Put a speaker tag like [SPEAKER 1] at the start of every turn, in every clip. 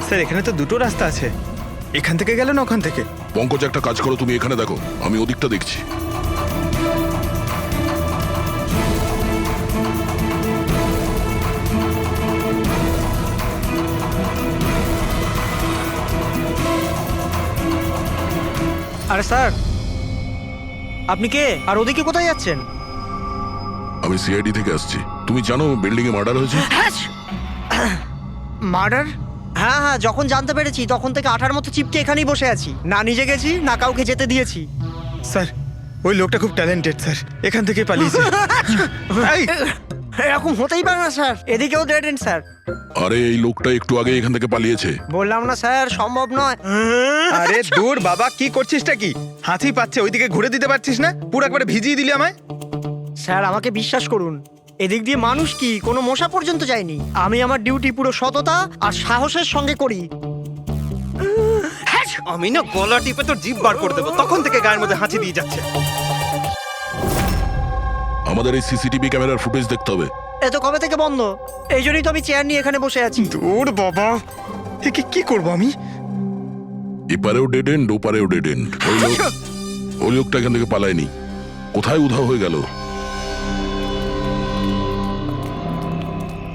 [SPEAKER 1] Sir এখানে তো দুটো রাস্তা আছে, এখান থেকে গেল না ওখান থেকে।
[SPEAKER 2] পঙ্কজ, একটা কাজ করো, তুমি এখানে দেখো, আমি ওদিকটা দেখছি।
[SPEAKER 3] আরে স্যার, আপনি কে আর ওদিকে কোথায় যাচ্ছেন?
[SPEAKER 2] আমি সিআইডি থেকে আসছি। তুমি জানো বিল্ডিং এ মার্ডার হয়েছে?
[SPEAKER 3] মার্ডার? হ্যাঁ হ্যাঁ, যখন জানতে পেরেছি তখন থেকে আঠার মতো চিপকে এখানেই বসে আছি, না নিজে গেছি না কাউকে যেতে দিয়েছি।
[SPEAKER 1] স্যার ওই লোকটা খুব ট্যালেন্টেড স্যার, এখান থেকে পালিয়েছে। এই,
[SPEAKER 3] এরকম হতেই পারে না স্যার, এদিকেও ডেড এন্ড স্যার।
[SPEAKER 2] আরে এই লোকটা একটু আগে এখান থেকে পালিয়েছে।
[SPEAKER 3] বললাম না স্যার, সম্ভব নয়।
[SPEAKER 1] আরে দূর বাবা, কি করছিসটা কি? হাতি পাচ্ছে, ওইদিকে ঘুরে দিতে পারছিস না? পুরো একবারে ভিজিয়ে দিলি আমায়।
[SPEAKER 3] স্যার আমাকে বিশ্বাস করুন, এদিক দিয়ে মানুষ কি কোনো মশা পর্যন্ত যায়নি। আমি আমার ডিউটি পুরো সততা আর সাহসের সঙ্গে করি।
[SPEAKER 4] আমি না গলা টিপে তোর জিভ বার করে দেবো, তখন থেকে গায়ের মধ্যে হাঁচি দিয়ে যাচ্ছে।
[SPEAKER 2] আমাদের এই সিসিটিভি ক্যামেরার ফুটেজ দেখতে হবে।
[SPEAKER 3] এ তো কবে থেকে বন্ধ, এই জন্যই তো আমি চেয়ার নিয়ে এখানে বসে আছি।
[SPEAKER 1] দূর বাবা, একে কি করবো আমি?
[SPEAKER 2] এপারেও ডেড এন্ড, ওপারেও ডেড এন্ড। ওই লোকটা এখান থেকে পালায়নি, কোথায় উধাও হয়ে গেল?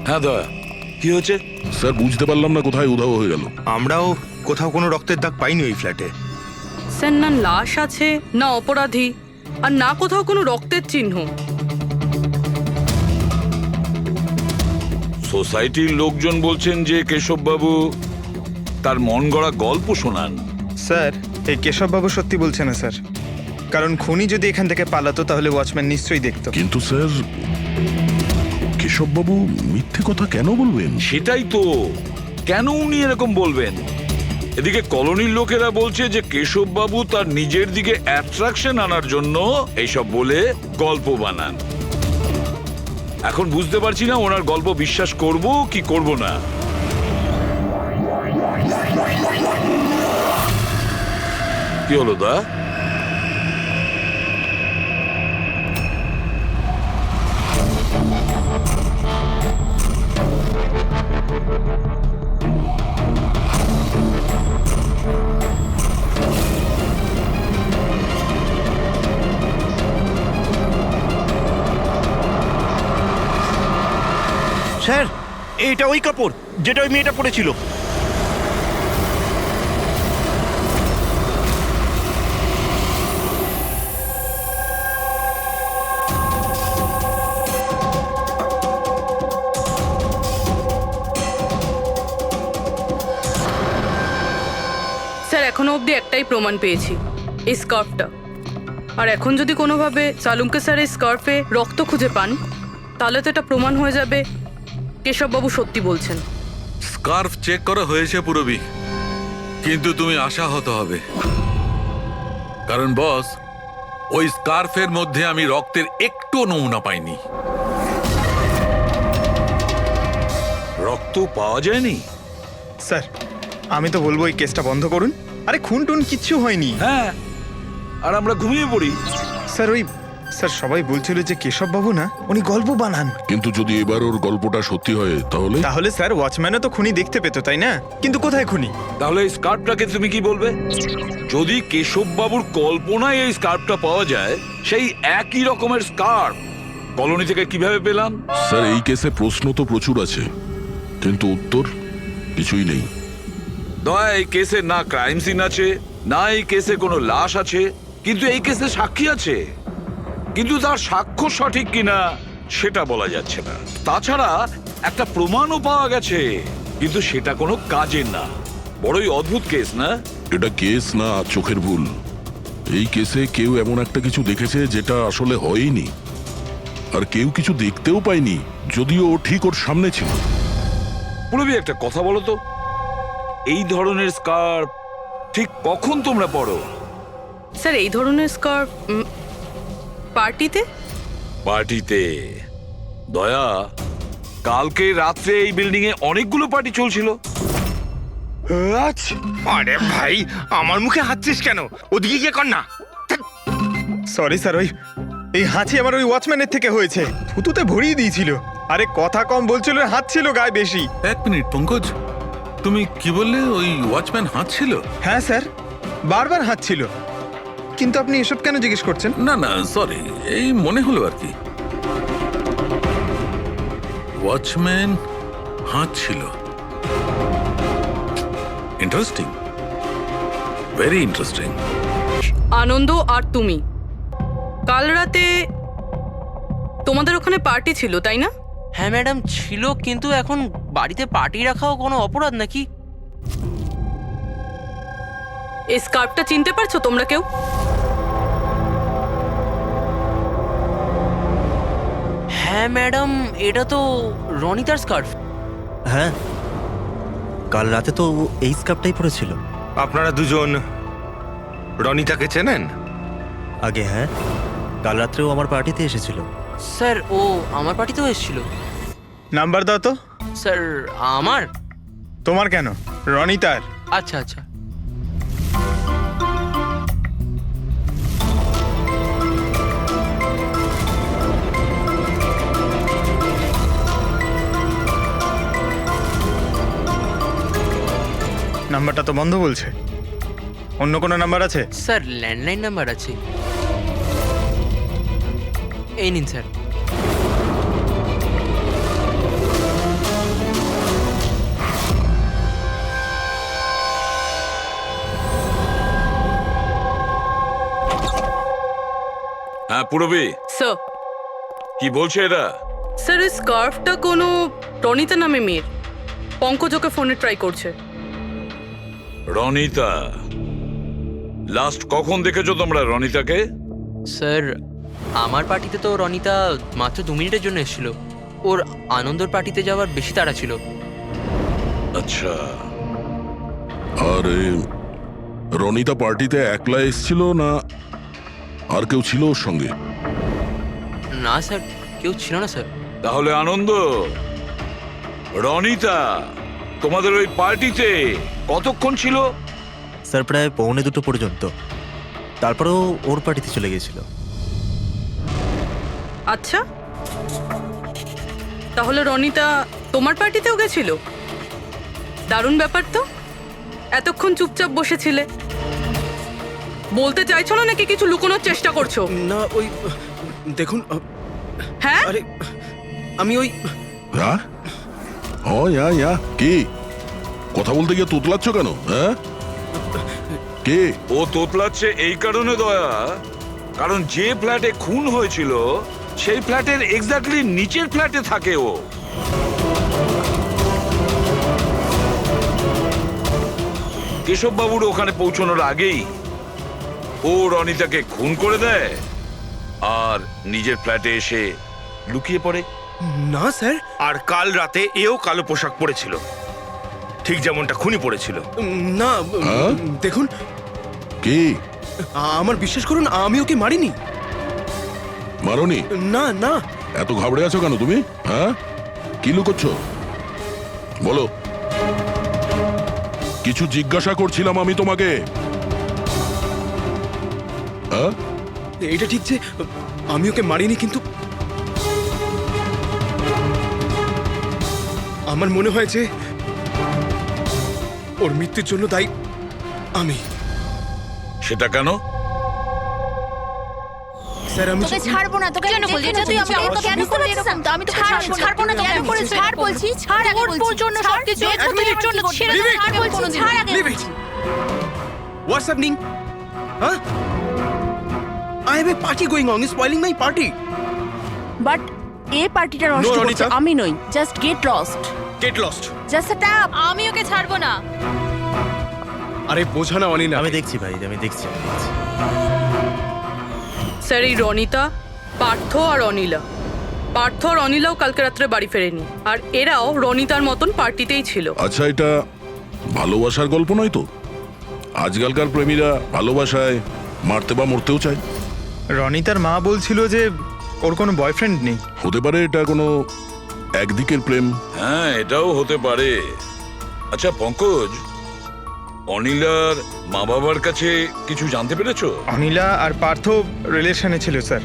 [SPEAKER 5] হ্যাঁ দয়া, কি হয়েছে?
[SPEAKER 2] স্যার বুঝতে পারলাম না কোথায় উধাও হয়ে গেল।
[SPEAKER 4] আমরাও কোথাও কোনো রক্তের দাগ পাইনি ওই ফ্ল্যাটে।
[SPEAKER 6] স্যার না লাশ আছে, না অপরাধী, আর না কোথাও কোনো রক্তের চিহ্ন।
[SPEAKER 5] সোসাইটির লোকজন বলছেন যে কেশববাবু তার মন গড়া গল্প শোনান।
[SPEAKER 1] স্যার এই কেশববাবু সত্যি বলছে না স্যার, কারণ খুনি যদি এখান থেকে পালাতো তাহলে ওয়াচম্যান নিশ্চয়ই দেখতো।
[SPEAKER 2] কিন্তু স্যার, কেশববাবু মিথ্যে কথা কেন বলবেন?
[SPEAKER 5] সেটাই তো, কেন উনি এরকম বলবেন? এদিকে কলোনির লোকেরা বলছে যে কেশববাবু তার নিজের দিকে অ্যাট্রাকশন আনার জন্য এইসব বলে গল্প বানান। এখন বুঝতে পারছি না ওনার গল্প বিশ্বাস করব কি করব না। কি হলো দা?
[SPEAKER 4] স্যার, এইটা ওই কাপড় যেটা ওই মেয়েটা পরেছিল।
[SPEAKER 6] স্যার এখনো অবধি একটাই প্রমাণ পেয়েছি, এই স্কার্ফটা। আর এখন যদি কোনোভাবে সালুমকে স্যার এই স্কার্ফে রক্ত খুঁজে পান, তাহলে তো এটা প্রমাণ হয়ে যাবে কেশববাবু সত্যি বলছেন।
[SPEAKER 7] স্কার্ফ চেক করা হয়েছে পুরবি, কিন্তু তুমি আশাহত হবে, কারণ বস, ওই স্কার্ফের মধ্যে আমি রক্তের একটু নমুনা পাইনি।
[SPEAKER 5] রক্ত পাওয়া যায়নি?
[SPEAKER 1] স্যার আমি তো বলবো এই কেসটা বন্ধ করুন। আরে খুন টুন কিচ্ছু হয়নি।
[SPEAKER 5] হ্যাঁ, আর আমরা ঘুমিয়ে পড়ি।
[SPEAKER 1] স্যার ওই স্যার সবাই বলছিল যে কেশববাবু না উনি গল্প বানান।
[SPEAKER 2] কিন্তু যদি এবার ওর গল্পটা সত্যি হয় তাহলে?
[SPEAKER 1] তাহলে স্যার ওয়াচম্যানও তো খুনি দেখতে পেতো, তাই না? কিন্তু কোথায় খুনি?
[SPEAKER 5] তাহলে এই স্কার্ফটাকে তুমি কি বলবে? যদি কেশববাবুর কল্পনায় এই স্কার্ফটা পাওয়া যায়, সেই একই রকমের স্কার্ফ কলোনি থেকে কিভাবে পেলাম?
[SPEAKER 2] স্যার এই কেসে প্রশ্ন তো প্রচুর আছে, কিন্তু উত্তর কিছুই নেই।
[SPEAKER 5] দয়া, এই কেসে না ক্রাইম সিন আছে, না এই কেসে কোনো লাশ আছে, কিন্তু এই কেসে সাক্ষী আছে। কিন্তু তার সাক্ষ্য সঠিক কিনা সেটা বলা যাচ্ছে না। তাছাড়া একটা প্রমাণও পাওয়া গেছে, কিন্তু সেটা কোনো কাজের না। বড়ই অদ্ভুত কেস না?
[SPEAKER 2] এটা কেস না চোখের ভুল। এই কেসে কেউ এমন একটা কিছু দেখেছে যেটা আসলে হয়নি, আর কেউ কিছু দেখতেও পায়নি, যদিও ও ঠিক ওর সামনে ছিল।
[SPEAKER 5] পুরবি একটা কথা বলো তো, এই ধরনের স্কার্ফ ঠিক কখন তোমরা পরো?
[SPEAKER 6] স্যার এই ধরনের স্কার্ফ পার্টিতে।
[SPEAKER 5] পার্টিতে? দয়া, কালকে রাত্রে এই বিল্ডিং এ অনেকগুলো পার্টি চলছিল।
[SPEAKER 4] আরে ভাই, আমার মুখে হাঁচছিস কেন? ওদিকে গিয়ে কর না।
[SPEAKER 1] সরি স্যার, ওই এই হাঁচি আমার ওই ওয়াচম্যানের থেকে হয়েছে, থুতুতে ভরিয়ে দিয়েছিল। আরে কথা কম বলছিল, হাত ছিল গায়ে বেশি।
[SPEAKER 7] এক মিনিট পঙ্কজ, তুমি কি বললে ওই ওয়াচম্যান হাত ছিল?
[SPEAKER 1] হ্যাঁ স্যার, বারবার হাত ছিল। কিন্তু আপনি এসব কেন জিজ্ঞেস করছেন?
[SPEAKER 7] না না সরি, এই মনে হলো আর কি। ওয়াচম্যান হাত ছিল। Interesting, very interesting.
[SPEAKER 6] আনন্দ আর তুমি কাল রাতে তোমাদের ওখানে পার্টি ছিল, তাই না?
[SPEAKER 8] হ্যাঁ ম্যাডাম ছিল, কিন্তু এখন বাড়িতে পার্টি রাখাও কোনো অপরাধ নাকি?
[SPEAKER 6] এই স্কার্ফটা চিনতে পারছো তোমরা কেউ?
[SPEAKER 8] হ্যাঁ ম্যাডাম, এটা তো রনিতার স্কার্ফ।
[SPEAKER 9] হ্যাঁ, কাল রাতে তো ও এই স্কার্ফটাই পরেছিল।
[SPEAKER 4] আপনারা দুজন রনিতাকে চেনেন?
[SPEAKER 9] আগে হ্যাঁ, কাল রাত্রেও আমার পার্টিতে এসেছিল।
[SPEAKER 8] স্যার ও আমার পার্টিতেও এসেছিল।
[SPEAKER 1] নাম্বার দাও তো।
[SPEAKER 8] স্যার আমার?
[SPEAKER 1] তোমার কেন, রনিতার।
[SPEAKER 8] আচ্ছা আচ্ছা।
[SPEAKER 1] নাম্বারটা তো বন্ধ বলছে। অন্য কোনো নাম্বার আছে?
[SPEAKER 8] স্যার ল্যান্ডলাইন নাম্বার আছে, এই নিন স্যার।
[SPEAKER 5] হ্যাঁ পুরবী,
[SPEAKER 6] স্যার,
[SPEAKER 5] কি বলছে এরা?
[SPEAKER 6] স্যার এই স্কার্ফটা কোনো রনিতা নামে মেয়ের। পঙ্কজ ওকে ফোনে ট্রাই করছে।
[SPEAKER 5] রনিতা, লাস্ট কখন দেখেছো তোমরা রনিতাকে?
[SPEAKER 8] স্যার আমার পার্টিতে তো রনিতা মাত্র 2 মিনিটের জন্য এসেছিল। ওর আনন্দর পার্টিতে যাওয়ার বেশি তাড়া ছিল।
[SPEAKER 5] আচ্ছা,
[SPEAKER 2] আর রনিতা পার্টিতে একলা এসেছিল না আর কেউ ছিল ওর সঙ্গে?
[SPEAKER 8] না স্যার, কেউ ছিল না স্যার।
[SPEAKER 5] তাহলে আনন্দ, রনিতা তোমাদের ওই পার্টিতে কতক্ষণ ছিল?
[SPEAKER 9] স্যার প্রায় 1:45 পর্যন্ত। তারপরেও ওর পার্টিতে চলে গিয়েছিল।
[SPEAKER 6] আচ্ছা, তাহলে রনিতা তোমার পার্টিতেও গেছিল? দারুণ ব্যাপার তো। এতক্ষণ চুপচাপ বসেছিলে, বলতে চাইছো না নাকি কিছু লুকোনোর চেষ্টা করছো?
[SPEAKER 4] না ওই দেখুন,
[SPEAKER 6] হ্যাঁ,
[SPEAKER 4] আরে আমি ওই
[SPEAKER 2] হ্যাঁ, ও ইয়া কি কথা বলতে গিয়ে তোতলাচ্ছ কেন? হ্যাঁ, কে?
[SPEAKER 5] ও তোতলাচ্ছে এই কারণে দয়া, কারণ যে ফ্ল্যাটে খুন হয়েছিল সেই ফ্ল্যাটের এক্স্যাক্টলি নিচের ফ্ল্যাটে থাকে ও। কেশব বাবুর ওখানে পৌঁছানোর আগেই ও রনিতাকে খুন করে দেয় আর নিজের ফ্ল্যাটে এসে লুকিয়ে পড়ে।
[SPEAKER 4] না স্যার, আর কাল রাতে এও কালো পোশাক পরেছিল, ঠিক যেমনটা খুনি পরেছিল। না
[SPEAKER 2] হ্যাঁ?
[SPEAKER 4] দেখুন,
[SPEAKER 2] কি?
[SPEAKER 4] আমার বিশ্বাস করুন, আমি ওকে মারিনি।
[SPEAKER 2] মারোনি?
[SPEAKER 4] না না,
[SPEAKER 2] এত ঘাবড়ে আছো কেন তুমি? হ্যাঁ, কি লুকোচ্ছ বলো? কিছু জিজ্ঞাসা করছিলাম আমি তোমাকে। হ্যাঁ,
[SPEAKER 4] এটা ঠিক যে আমি ওকে মারিনি, কিন্তু আমার মনে হয় যে ওর মৃত্যুর জন্য দায়ী আমি।
[SPEAKER 5] সেটা কেন?
[SPEAKER 4] স্যার আমি
[SPEAKER 10] তোকে ছাড়বো না, তোকে কেন বলছিস? তুই আমাকে এত কেন করে এরকম? আমি তোকে ছাড়বো না, কেন করেছিস? ছাড় বলছি, ছাড় আগে বলছি। তোর জন্য সবকিছু তোর জন্য ছেড়ে দে, ছাড় বলছি, ছাড় আগে বলছি।
[SPEAKER 4] What's happening? Huh? I have a party going on. You're spoiling my party.
[SPEAKER 10] But এই পার্টিটা নষ্ট
[SPEAKER 4] No,
[SPEAKER 10] করছে
[SPEAKER 4] Ronita.
[SPEAKER 10] আমি নই। Just get lost,
[SPEAKER 4] Get lost.
[SPEAKER 10] Just set up. আমি ওকে ছাড়বো না।
[SPEAKER 4] আরে বোঝা না অনিনা।
[SPEAKER 9] আমি দেখছি ভাই, আমি দেখছি।
[SPEAKER 6] স্যার এই রনিতা, পার্থ আর অনিলা, পার্থ আর অনিলাও কালকে রাত্রে বাড়ি ফেরেনি, আর এরাও রনিতার মতন পার্টিতেই ছিল।
[SPEAKER 2] আচ্ছা, এটা ভালোবাসার গল্প নয় তো? আজকালকার প্রেমীরা ভালোবাসায় মারতে বা মরতেও চায়।
[SPEAKER 1] রনিতার মা বলছিল যে ওর কোনো বয়ফ্রেন্ড নেই।
[SPEAKER 2] হতে পারে এটা কোনো একদিকের প্রেম।
[SPEAKER 5] হ্যাঁ, এটাও হতে পারে। আচ্ছা পঙ্কজ, অনিলার মা বাবার কাছে কিছু জানতে পেরেছো?
[SPEAKER 1] অনিলা আর পার্থ রিলেশনে ছিল স্যার,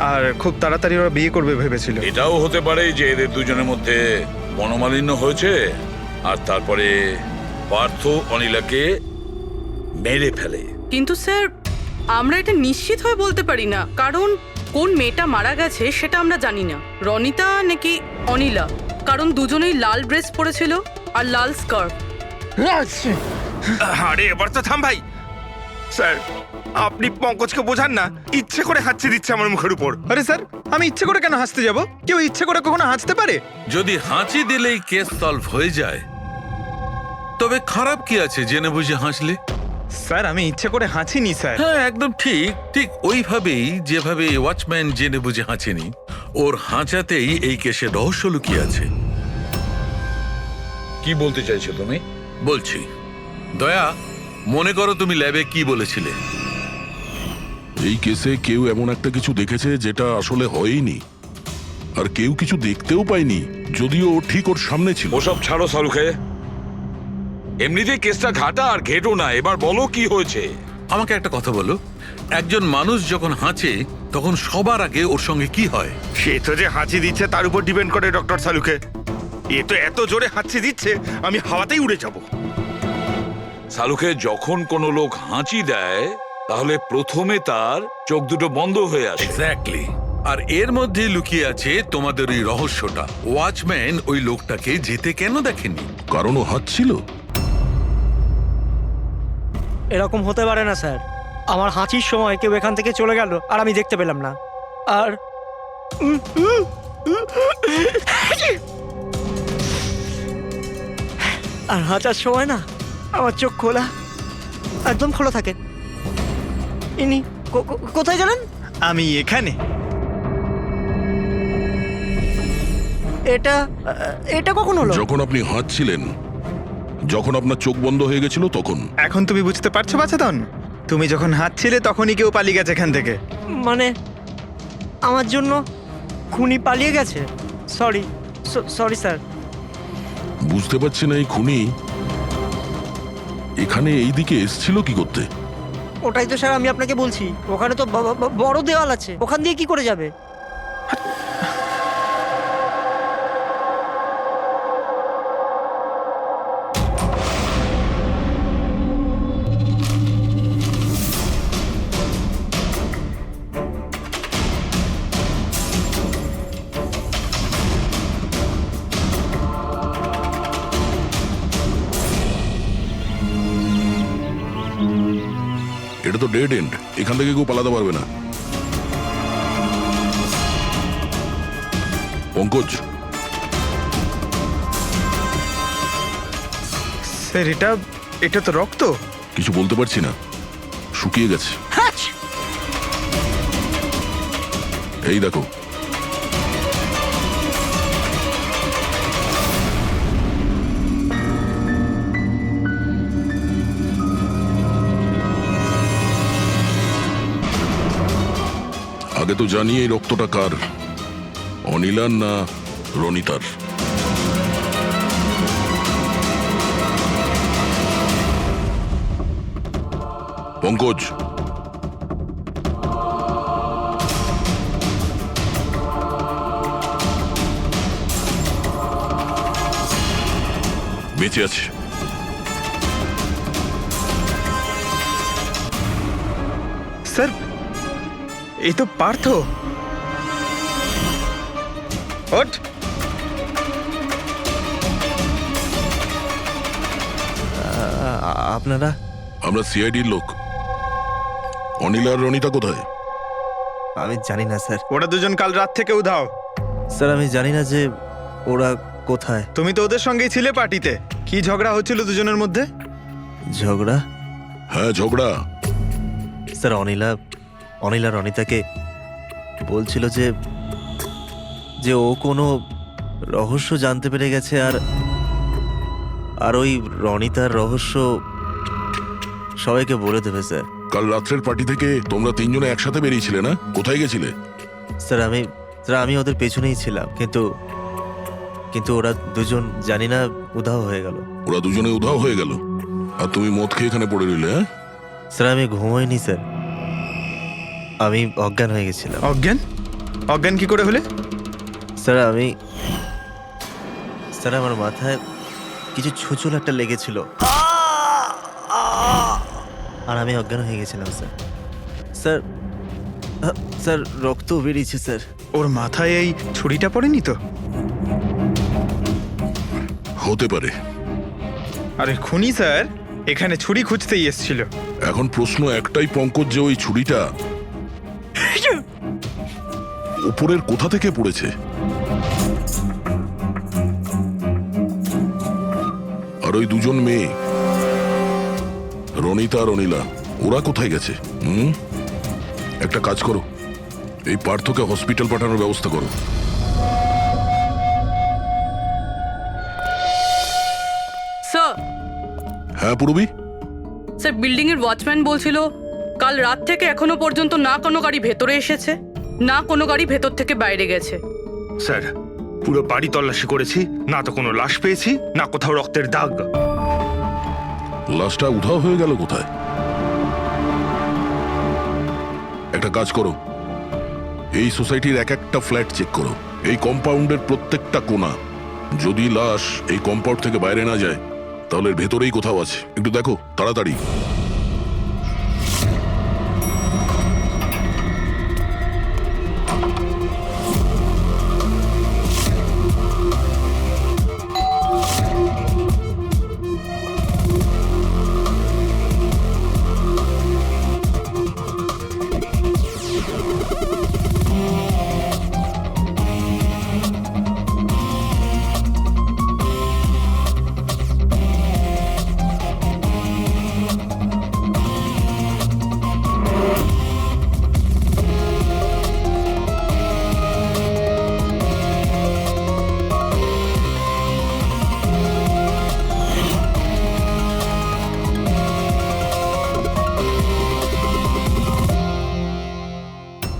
[SPEAKER 1] আর খুব তাড়াতাড়ি ওরা বিয়ে করবে ভেবেছিল।
[SPEAKER 5] এটাও হতে পারে যে এদের দুজনের মধ্যে মনোমালিন্য হয়েছে আর তারপরে পার্থ অনিলাকে মেরে ফেলে।
[SPEAKER 6] কিন্তু স্যার আমরা এটা নিশ্চিত হয়ে বলতে পারি না, কারণ কোন মেয়েটা মারা গেছে সেটা আমরা জানি না, রনিতা নাকি অনিলা, কারণ দুজনেই লাল ড্রেস পরেছিল আর লাল স্কার্ফ।
[SPEAKER 4] আরে এবার তো থাম ভাই। স্যার আপনি পঙ্কজকে বোঝান না, ইচ্ছে করে হাঁচি দিচ্ছে আমার মুখের উপর।
[SPEAKER 1] আরে স্যার, আমি ইচ্ছে করে কেন হাসতে যাব? কেউ ইচ্ছে করে কখনো হাসতে পারে?
[SPEAKER 7] যদি হাঁচি দিলেই কেস সলভ হয়ে যায়, তবে খারাপ কি আছে জেনে বুঝে হাসলে?
[SPEAKER 1] স্যার আমি ইচ্ছে করে হাঁচিনি স্যার।
[SPEAKER 7] হ্যাঁ, একদম ঠিক। ঠিক ওইভাবেই যেভাবে ওয়াচম্যান জেনে বুঝে হাঁচেনি, ওর হাঁচাতেই এই কেসের রহস্য লুকিয়ে আছে।
[SPEAKER 5] কি বলতে চাইছো তুমি?
[SPEAKER 7] বলছি, দয়া, মনে করো তুমি ল্যাবে কি বলেছিলে?
[SPEAKER 2] এই কেসে কেউ এমন একটা কিছু দেখেছে যেটা আসলে হয়নি, আর কেউ কিছু দেখতেও পায়নি, যদিও ও ঠিক ওর সামনে ছিল।
[SPEAKER 5] ওসব ছাড়ো সালুকে, এমনিতেই কেসটা ঘাটা আর ঘেটো না। এবার বলো কি হয়েছে।
[SPEAKER 7] আমাকে একটা কথা বলো, একজন মানুষ যখন হাঁচে তখন সবার আগে ওর সঙ্গে কি হয়?
[SPEAKER 4] সে তো যে হাঁচি দিচ্ছে তার উপর ডিপেন্ড করে ডক্টর সালুকে। এ তো এত জোরে হাঁচি দিচ্ছে আমি হাওয়াতেই উড়ে যাব।
[SPEAKER 5] সালুকে, যখন কোনো লোক হাঁচি দেয় তাহলে প্রথমে তার চোখ দুটো বন্ধ হয়ে আসে।
[SPEAKER 7] এক্স্যাক্টলি। আর এর মধ্যে লুকিয়ে আছে তোমাদের ওই রহস্যটা। ওয়াচম্যান ওই লোকটাকে যেতে কেন দেখেনি?
[SPEAKER 2] কারণ ও হাঁচছিল।
[SPEAKER 3] এরকম হতে পারে না স্যার। আমার হাঁচির সময় কেউ এখান থেকে চলে গেল আর আমি দেখতে পেলাম না। আর আর হাঁচার সময় না আমার চোখ খোলা, একদম খোলা থাকে। ইনি কোথায় গেলেন?
[SPEAKER 1] আমি এখানে।
[SPEAKER 3] এটা এটা কখন হলো?
[SPEAKER 2] যখন আপনি হাঁচছিলেন, যখন আপনার চোখ বন্ধ হয়ে গেছিল তখন।
[SPEAKER 1] এখন তুমি বুঝতে পারছো বাছাধন? তুমি যখন হাঁটছিলে তখনই কেউ পালিয়ে গেছে এখান থেকে।
[SPEAKER 3] মানে আমার জন্য খুনি পালিয়ে গেছে? Sorry sorry sir.
[SPEAKER 2] বুঝতে পারছি না এই খুনি এখানে এই দিকে এসছিল কি করতে?
[SPEAKER 3] ওটাই তো স্যার আমি আপনাকে বলছি। ওখানে তো বড় দেওয়াল আছে, ওখান দিয়ে কি করে যাবে?
[SPEAKER 2] এটা তো ডেড এন্ড, এখান থেকে কেউ পালাতে পারবে না। পঙ্কজ,
[SPEAKER 1] স্যার এটা তো রক্ত।
[SPEAKER 2] কিছু বলতে পারছি না, শুকিয়ে গেছে। এই দেখো, আগে তো জানি এই রক্তটা কার, অনিলার না রনিতার। পঙ্কজ, বেঁচে আছে।
[SPEAKER 1] স্যার এই তো পার্থ। ওঠ।
[SPEAKER 9] আপনারা?
[SPEAKER 2] আমরা সিআইডির লোক। অনিল আর রনিতা কোথায়?
[SPEAKER 9] আমি জানি না স্যার।
[SPEAKER 1] ওরা দুজন কাল রাত থেকে উধাও।
[SPEAKER 9] স্যার আমি জানি না যে ওরা কোথায়।
[SPEAKER 1] তুমি তো ওদের সঙ্গেই ছিলে পার্টিতে। কি ঝগড়া হচ্ছিল দুজনের মধ্যে?
[SPEAKER 9] ঝগড়া?
[SPEAKER 2] হ্যাঁ ঝগড়া।
[SPEAKER 9] স্যার অনিলা রনিতাকে বলছিল যে ও কোনো রহস্য জানতে পেরে গেছে, আর ওই রনিতার রহস্য সবাইকে বলে দেবে স্যার।
[SPEAKER 2] কাল রাত্রের পার্টি থেকে তোমরা তিনজনে একসাথে বেরিয়েছিলে না? কোথায় গেছিলে?
[SPEAKER 9] স্যার আমি ওদের পেছনেই ছিলাম, কিন্তু ওরা দুজন জানি না উধাও হয়ে গেল।
[SPEAKER 2] ওরা দুজনে উধাও হয়ে গেল আর তুমি মদ খেয়ে এখানে পড়ে রইলে? হ্যাঁ
[SPEAKER 9] স্যার আমি ঘুমোইনি স্যার, আমি অজ্ঞান হয়ে গেছিলাম।
[SPEAKER 1] অজ্ঞান কি করে হলে?
[SPEAKER 9] স্যার আমার মাথায় কিছু ছুঁচল একটা লেগেছিল আর আমি অজ্ঞান হয়ে গেছিলাম স্যার। স্যার স্যার রক্ত বেরিয়েছে স্যার।
[SPEAKER 1] ওর মাথায় এই ছুরিটা পড়েনি তো?
[SPEAKER 2] হতে পারে।
[SPEAKER 1] আরে খুনি স্যার এখানে ছুরি খুঁজতেই এসেছিল।
[SPEAKER 2] এখন প্রশ্ন একটাই পঙ্কজ, যে ওই ছুরিটা উপরের কোথা থেকে পড়েছে? আর ওই দুজন মেয়ে রনিতা আর অনিলা, ওরা কোথায় গেছে? একটা কাজ করো, এই পার্থকে হসপিটাল পাঠানোর ব্যবস্থা করো।
[SPEAKER 6] স্যার
[SPEAKER 2] হ্যাঁ পূরবী?
[SPEAKER 6] স্যার বিল্ডিং এর ওয়াচম্যান বলছিল কাল রাত থেকে এখনো পর্যন্ত না কোনো গাড়ি ভেতরে এসেছে, না কোনো গাড়ি ভেতর থেকে বাইরে গেছে।
[SPEAKER 4] স্যার পুরো বাড়ি তল্লাশি করেছি, না তো কোনো লাশ পেয়েছি, না কোথাও রক্তের দাগ।
[SPEAKER 2] লাশটা উধাও হয়ে গেল কোথায়? একটা কাজ করো, এই সোসাইটির এক একটা ফ্ল্যাট চেক করো, এই কম্পাউন্ডের প্রত্যেকটা কোণা। যদি লাশ এই কম্পাউন্ড থেকে বাইরে না যায় তাহলে এর ভেতরেই কোথাও আছে। একটু দেখো তাড়াতাড়ি।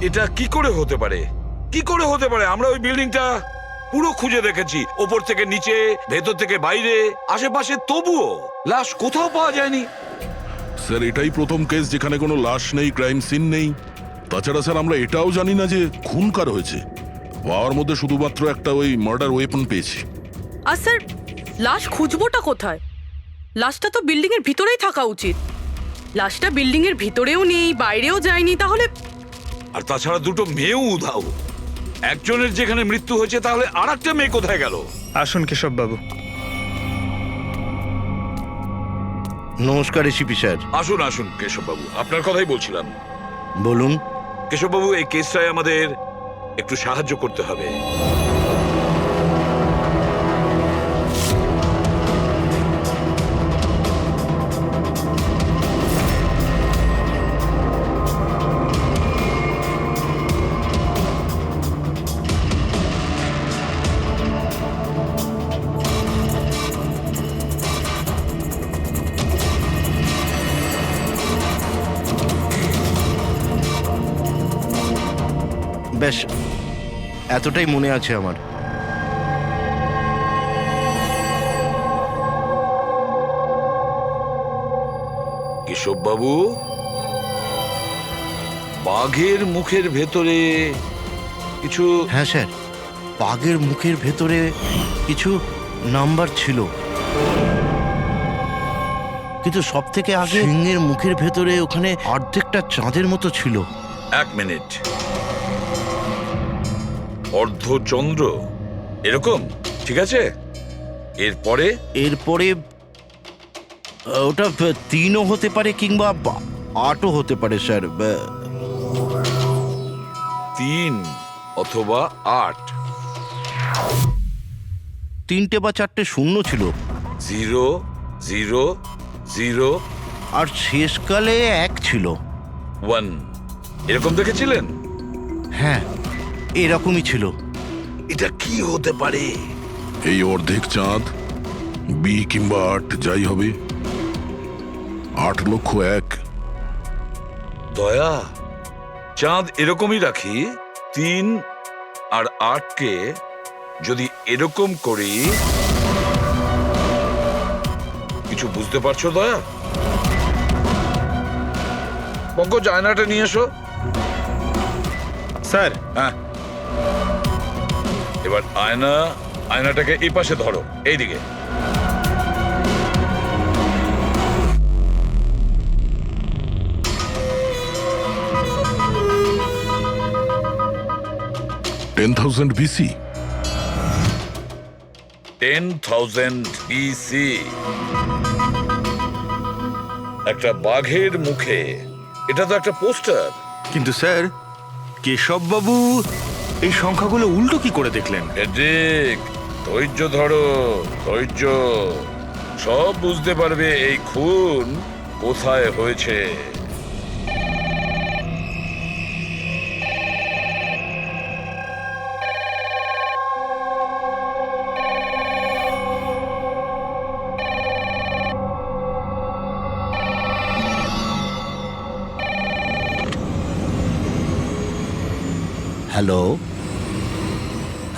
[SPEAKER 5] এটা কি করে হতে পারে? কি করে হতে পারে? আমরা ওই বিল্ডিংটা পুরো খুঁজে দেখেছি, ওপর থেকে নিচে, ভেতর থেকে বাইরে, আশেপাশে, তবুও লাশ কোথাও পাওয়া যায়নি।
[SPEAKER 2] স্যার এটাই প্রথম কেস যেখানে কোনো লাশ নেই, ক্রাইম সিন নেই। তাছাড়া স্যার আমরা এটাও জানি না যে খুন কার হয়েছে। পাওয়ার মধ্যে শুধুমাত্র একটা ওই মার্ডার ওয়েপন পেয়েছি।
[SPEAKER 6] আর স্যার লাশ খুঁজবোটা কোথায়? লাশটা তো বিল্ডিং এর ভিতরেই থাকা উচিত। লাশটা বিল্ডিং এর ভিতরেও নেই, বাইরেও যায়নি, তাহলে?
[SPEAKER 5] আর তাছাড়া দুটো মেয়েও উধাও। একজনের যেখানে মৃত্যু হয়েছে, তাহলে আর একটা মেয়ে কোথায় গেল?
[SPEAKER 1] আসুন কেশব বাবু।
[SPEAKER 11] নমস্কার এসিপি স্যার।
[SPEAKER 5] আসুন আসুন কেশববাবু, আপনার কথাই বলছিলাম।
[SPEAKER 11] বলুন।
[SPEAKER 5] কেশববাবু, এই কেসটায় আমাদের একটু সাহায্য করতে হবে।
[SPEAKER 11] বেশ, এতটাই মনে আছে আমার।
[SPEAKER 5] কেশববাবু, বাঘের মুখের ভেতরে কিছু?
[SPEAKER 11] হ্যাঁ স্যার, বাঘের মুখের ভেতরে কিছু নাম্বার ছিল, কিন্তু সব থেকে আগে সিংহের মুখের ভেতরে ওখানে অর্ধেকটা চাঁদের মতো ছিল।
[SPEAKER 5] এক মিনিট, অর্ধচন্দ্র এরকম? ঠিক আছে, এরপরে?
[SPEAKER 11] এরপরে ওটা 3ও হতে পারে কিংবা 8ও হতে পারে স্যার।
[SPEAKER 5] 3 অথবা 8।
[SPEAKER 11] 3টে বা 4টে শূন্য ছিল।
[SPEAKER 5] 0 0 0
[SPEAKER 11] আর শেষকালে 1 ছিল।
[SPEAKER 5] 1 এরকম দেখেছিলেন?
[SPEAKER 11] হ্যাঁ, এরকমই ছিল।
[SPEAKER 5] এটা কি হতে পারে?
[SPEAKER 2] এই অর্ধেক চাঁদ, বি কিংবা 8 যাই হবে, 8 লক্ষ 1।
[SPEAKER 5] দয়া, চাঁদ এরকমই রাখি, 3 আর 8কে যদি এরকম করি, কিছু বুঝতে পারছো দয়া? পঙ্কজ, আয়নাটা নিয়ে এসো।
[SPEAKER 1] স্যার।
[SPEAKER 5] হ্যাঁ, এবার আয়নাটাকে এই পাশে ধরো, এইদিকে।
[SPEAKER 2] 10,000 BC?
[SPEAKER 5] 10,000 BC। একটা বাঘের মুখে, এটা তো একটা পোস্টার।
[SPEAKER 4] কিন্তু স্যার, কেশববাবু এই সংখ্যাগুলো উল্টো কি করে দেখলেন?
[SPEAKER 5] ঠিক, ধৈর্য ধরো, ধৈর্য। সব বুঝতে পারবে এই খুন কোথায় হয়েছে।
[SPEAKER 11] হ্যালো,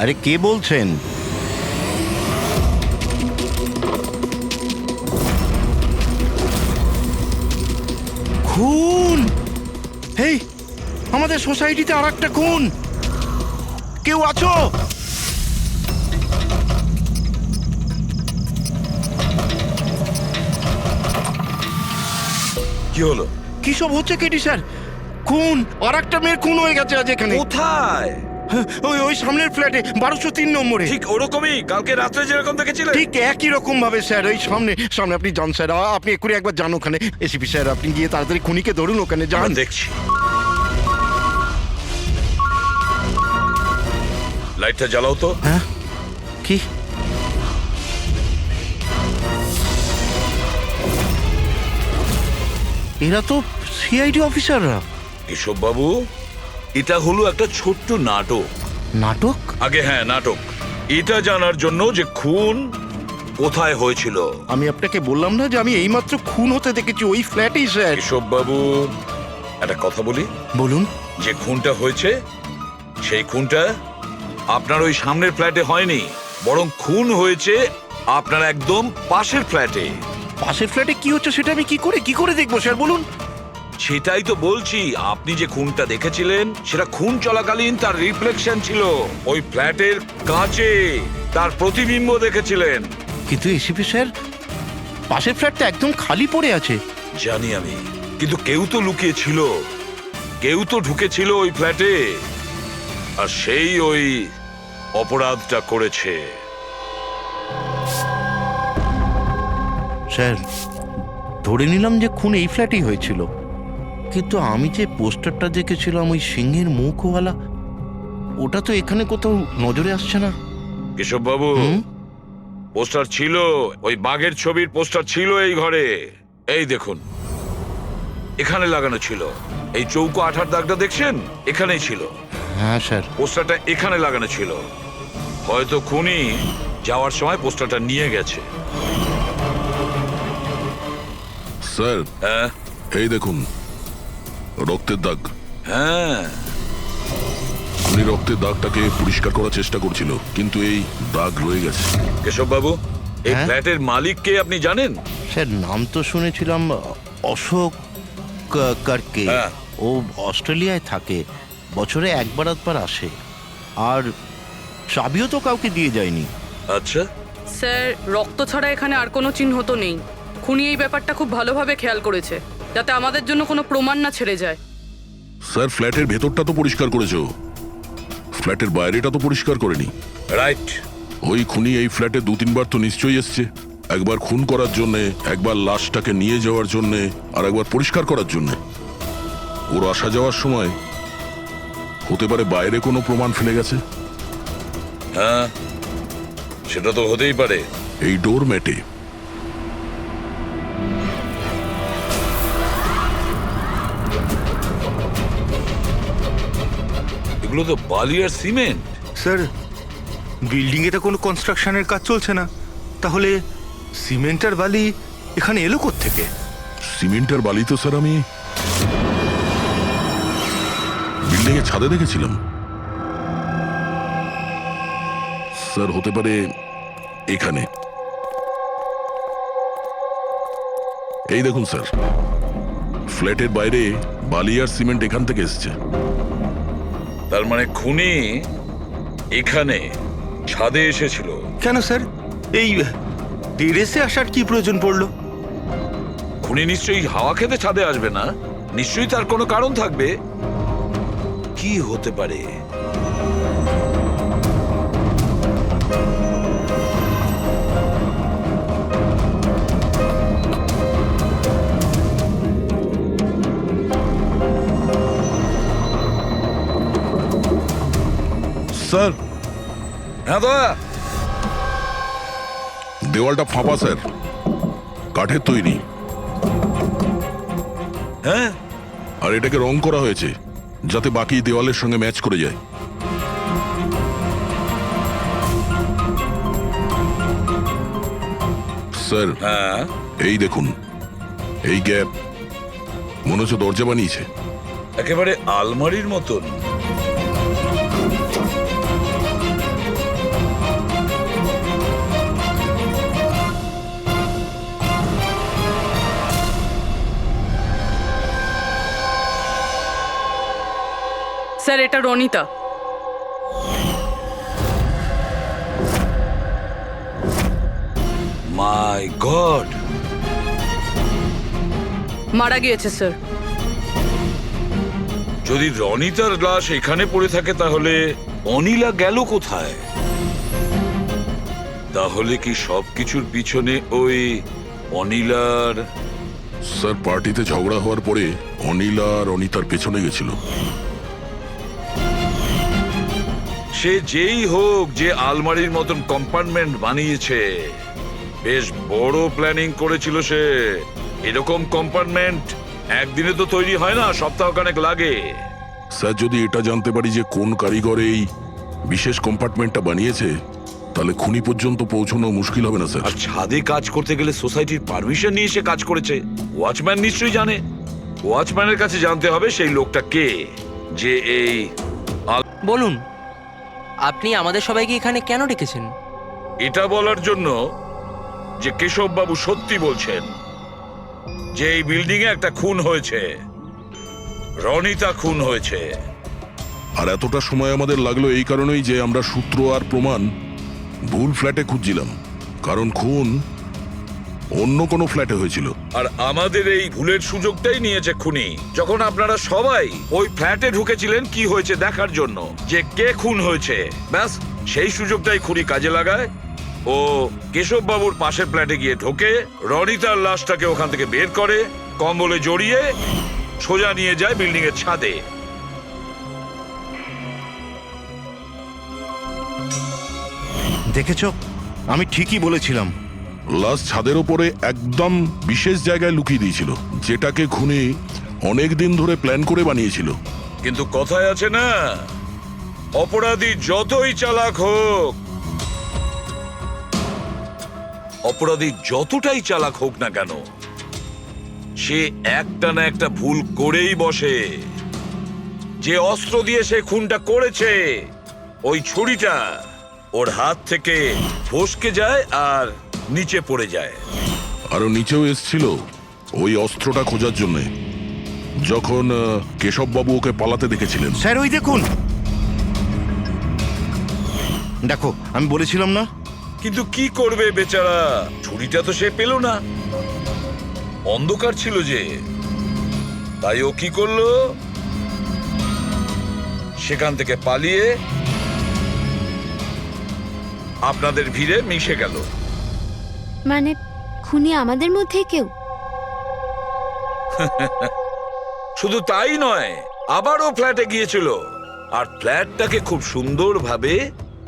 [SPEAKER 11] আরে কে বলছেন? খুন! হেই, আমাদের সোসাইটিতে আর একটা খুন! কেউ আছো?
[SPEAKER 5] কি হলো?
[SPEAKER 11] কি সব হচ্ছে কেটি স্যার? খুন! আর একটা মেয়ের খুন হয়ে গেছে আজ এখানে।
[SPEAKER 5] কোথায়?
[SPEAKER 11] ওই ওই সামনের ফ্ল্যাটে 1203 নম্বরে।
[SPEAKER 5] ঠিক ওরকমই কালকে রাত্রে যেরকম দেখেছিলেন।
[SPEAKER 11] ঠিক একই রকম ভাবে স্যার, ওই সামনে সামনে। আপনি যান স্যার, আপনি এক্ষুনি একবার যান ওখানে। এসিপি স্যার, আপনি গিয়ে তাড়াতাড়ি খুনিকে ধরুন, ওখানে যান।
[SPEAKER 5] আমরা দেখছি। লাইটটা জ্বালাও তো।
[SPEAKER 11] হ্যাঁ, কি? এরা তো সিআইডি অফিসাররা।
[SPEAKER 5] কেশব বাবু, এটা হলো একটা ছোট্ট নাটক।
[SPEAKER 11] নাটক?
[SPEAKER 5] আগে হ্যাঁ, নাটক। এটা জানার জন্য যে খুন কোথায় হয়েছিল।
[SPEAKER 11] আমি আপনাকে বললাম না যে আমি এইমাত্র খুন হতে দেখেছি ওই ফ্ল্যাটেই স্যার।
[SPEAKER 5] কেশব বাবু, একটা কথা বলি।
[SPEAKER 11] বলুন।
[SPEAKER 5] যে খুনটা হয়েছে সেই খুনটা আপনার ওই সামনের ফ্ল্যাটে হয়নি, বরং খুন হয়েছে আপনার একদম পাশের ফ্ল্যাটে।
[SPEAKER 11] পাশের ফ্ল্যাটে কি হচ্ছে সেটা আমি কি করে দেখবো স্যার, বলুন।
[SPEAKER 5] সেটাই তো বলছি, আপনি যে খুনটা দেখেছিলেন সেটা খুন চলাকালীন তার রিফ্লেকশন ছিল ওই ফ্ল্যাটের কাঁচে, তার প্রতিবিম্ব দেখেছিলেন।
[SPEAKER 11] কিন্তু এসিপি স্যার, পাশের ফ্ল্যাটটা একদম খালি পড়ে আছে।
[SPEAKER 5] জানি আমি, কিন্তু কেউ তো লুকিয়ে ছিল, কেউ তো ঢুকেছিল ওই ফ্ল্যাটে, আর সেই ওই অপরাধটা করেছে।
[SPEAKER 11] স্যার, ধরে নিলাম যে খুন এই ফ্ল্যাটেই হয়েছিল, কিন্তু আমি যে পোস্টারটা দেখেছিলাম ওই সিংহের মুখওয়ালা, ওটা তো এখানে কোথাও নজরে আসছে না।
[SPEAKER 5] কেশব বাবু, পোস্টার ছিল, ওই বাঘের ছবির পোস্টার ছিল এই ঘরে। এই দেখুন, এখানে লাগানো ছিল। এই চৌকো আঠার দাগটা দেখছেন, এখানেই ছিল।
[SPEAKER 11] হ্যাঁ স্যার।
[SPEAKER 5] পোস্টারটা এখানে লাগানো ছিল। হয়তো খুনি যাওয়ার সময় পোস্টারটা নিয়ে গেছে।
[SPEAKER 2] স্যার,
[SPEAKER 5] হ্যাঁ
[SPEAKER 2] এই দেখুন, রক্তের দাগ।
[SPEAKER 5] হ্যাঁ,
[SPEAKER 2] উনি রক্তের দাগটাকে পরিষ্কার করার চেষ্টা করছিল, কিন্তু এই দাগ রয়ে গেছে।
[SPEAKER 5] কেশব বাবু, এই
[SPEAKER 11] হ্যাঁ?
[SPEAKER 5] ফ্ল্যাটের মালিক কে আপনি জানেন?
[SPEAKER 11] স্যার, নাম তো শুনেছিলাম, অশোক কারকে।
[SPEAKER 5] হ্যাঁ।
[SPEAKER 11] ও অস্ট্রেলিয়ায় থাকে, বছরে একবার আধবার আসে, আর চাবিও তো কাউকে দিয়ে যায়নি।
[SPEAKER 5] আচ্ছা,
[SPEAKER 6] স্যার, রক্ত ছাড়া এখানে আর কোনো চিহ্ন তো নেই। খুনি এই ব্যাপারটা খুব ভালোভাবে খেয়াল করেছে, যাতে আমাদের জন্য কোনো প্রমাণ না ছেড়ে যায়।
[SPEAKER 2] স্যার, ফ্ল্যাটের ভেতরটা তো পরিষ্কার করেছো, ফ্ল্যাটের বাইরেটা তো পরিষ্কার করেনি।
[SPEAKER 5] রাইট।
[SPEAKER 2] ওই খুনি এই ফ্ল্যাটে 2-3 বার তো নিশ্চয়ই এসছে। একবার খুন করার জন্য, একবার লাশটাকে নিয়ে যাওয়ার জন্য, আর একবার পরিষ্কার করার জন্য। ওর আসা যাওয়ার সময় হতে পারে বাইরে কোনো প্রমাণ ফেলে গেছে।
[SPEAKER 5] হ্যাঁ, সেটা তো হতেই পারে।
[SPEAKER 2] এই ডোর ম্যাটে
[SPEAKER 5] এগুলো তো বালি আর সিমেন্ট।
[SPEAKER 4] স্যার, বিল্ডিং এ তো কোনো কনস্ট্রাকশনের কাজ চলছে না, তাহলে সিমেন্ট আর বালি এখানে এলো কোত্থেকে?
[SPEAKER 2] সিমেন্ট আর বালি তো স্যার আমি বিল্ডিং এর ছাদে দেখেছিলাম। স্যার, হতে পারে এখানে। এই দেখুন স্যার, ফ্ল্যাটের বাইরে বালি আর সিমেন্ট এখান থেকে এসছে।
[SPEAKER 5] তার মানে খুনি এখানে ছাদে এসেছিল।
[SPEAKER 4] কেন স্যার, এই টেরেসে আসার কি প্রয়োজন পড়লো?
[SPEAKER 5] খুনি নিশ্চয়ই হাওয়া খেতে ছাদে আসবে না, নিশ্চয়ই তার কোনো কারণ থাকবে। কি হতে পারে?
[SPEAKER 2] স্যার
[SPEAKER 5] হ্যাঁ দয়া,
[SPEAKER 2] দেওয়ালটা ফাঁপা স্যার, কাঠের তৈরি,
[SPEAKER 5] হ্যাঁ
[SPEAKER 2] আর এটাকে রং করা হয়েছে যাতে বাকি দেওয়ালের সঙ্গে ম্যাচ করে যায়। স্যার
[SPEAKER 5] হ্যাঁ
[SPEAKER 2] এই দেখুন, এই গ্যাপ মনে হচ্ছে দরজা বানিয়েছে।
[SPEAKER 5] একেবারে আলমারির মতন।
[SPEAKER 6] স্যার এটা রনিতা।
[SPEAKER 5] মাই গড,
[SPEAKER 6] মারা গিয়েছে স্যার।
[SPEAKER 5] যদি রনিতার লাশ এখানে পড়ে থাকে তাহলে অনিলা গেল কোথায়? তাহলে কি সবকিছুর পিছনে ওই অনিলার?
[SPEAKER 2] স্যার পার্টিতে ঝগড়া হওয়ার পরে অনিলা আর অনিতার পেছনে গেছিল।
[SPEAKER 5] সে যেই হোক, যে আলমারির মতন কম্পার্টমেন্ট বানিয়েছে, বেশ বড় প্ল্যানিং করেছিল সে। এরকম কম্পার্টমেন্ট একদিনে তো তৈরি হয় না, সপ্তাহখানেক লাগে।
[SPEAKER 2] স্যার যদি এটা জানতে পারি যে কোন কারিগর এই বিশেষ কম্পার্টমেন্টটা বানিয়েছে, তাহলে খুনি পর্যন্ত পৌঁছানো মুশকিল হবে না স্যার।
[SPEAKER 5] আর ছাদে কাজ করতে গেলে সোসাইটির পারমিশন নিয়ে সে কাজ করেছে। ওয়াচম্যান নিশ্চয়ই জানে। ওয়াচম্যানের কাছে জানতে হবে সেই লোকটা কে, যে এই
[SPEAKER 8] বলুন, আপনি আমাদের সবাইকে এখানে কেন ডেকেছেন?
[SPEAKER 5] এটা বলার জন্য যে কেশব বাবু সত্যি বলছেন যে এই বিল্ডিং এ একটা খুন হয়েছে, রনিতা খুন হয়েছে।
[SPEAKER 2] আর এতটা সময় আমাদের লাগলো এই কারণেই যে আমরা সূত্র আর প্রমাণ ভুল ফ্ল্যাটে খুঁজছিলাম, কারণ খুন অন্য কোনো ফ্ল্যাটে হয়েছিল।
[SPEAKER 5] আর আমাদের এই ভুলের সুযোগটাই নিয়েছে খুনি, যখন আপনারা সবাই ওই ফ্ল্যাটে ঢুকেছিলেন কি হয়েছে দেখার জন্য, যে কে খুন হয়েছে। ব্যাস সেই সুযোগটাই খুনি কাজে লাগায়। ও কেশব বাবুর পাশের ফ্ল্যাটে গিয়ে ঢোকে, রনিতার লাশটাকে ওখান থেকে বের করে, কম্বলে জড়িয়ে সোজা নিয়ে যায় বিল্ডিং এর ছাদে।
[SPEAKER 11] দেখেছো, আমি ঠিকই বলেছিলাম।
[SPEAKER 2] লাশ ছাদের ওপরে একদম বিশেষ জায়গায় লুকিয়ে দিয়েছিল, যেটাকে খুনি অনেক দিন ধরে প্ল্যান করে বানিয়েছিল।
[SPEAKER 5] কিন্তু কথায় আছে না, অপরাধী যতই চালাক হোক, অপরাধী যতটাই চালাক হোক না কেন, সে একটা না একটা ভুল করেই বসে। যে অস্ত্র দিয়ে সে খুনটা করেছে, ওই ছুরিটা ওর হাত থেকে ফসকে যায় আর নিচে পড়ে যায়।
[SPEAKER 2] আরো নিচেও এসছিল ওই অস্ত্রটা খোঁজার জন্য, যখন কেশববাবু ওকে পালাতে দেখেছিলেন।
[SPEAKER 11] স্যার ওই দেখুন, দেখো আমি বলেছিলাম না।
[SPEAKER 5] কিন্তু কি করবে বেচারা, ছুরিটা তো সে পেল না, অন্ধকার ছিল যে। তাই ও কি করলো, সেখান থেকে পালিয়ে আপনাদের ভিড়ে মিশে গেল।
[SPEAKER 10] মানে খুনি আমাদের মধ্যে কেউ?
[SPEAKER 5] শুধু তাই নয়, আবারও ফ্ল্যাটে গিয়েছিল আর ফ্ল্যাটটাকে খুব সুন্দরভাবে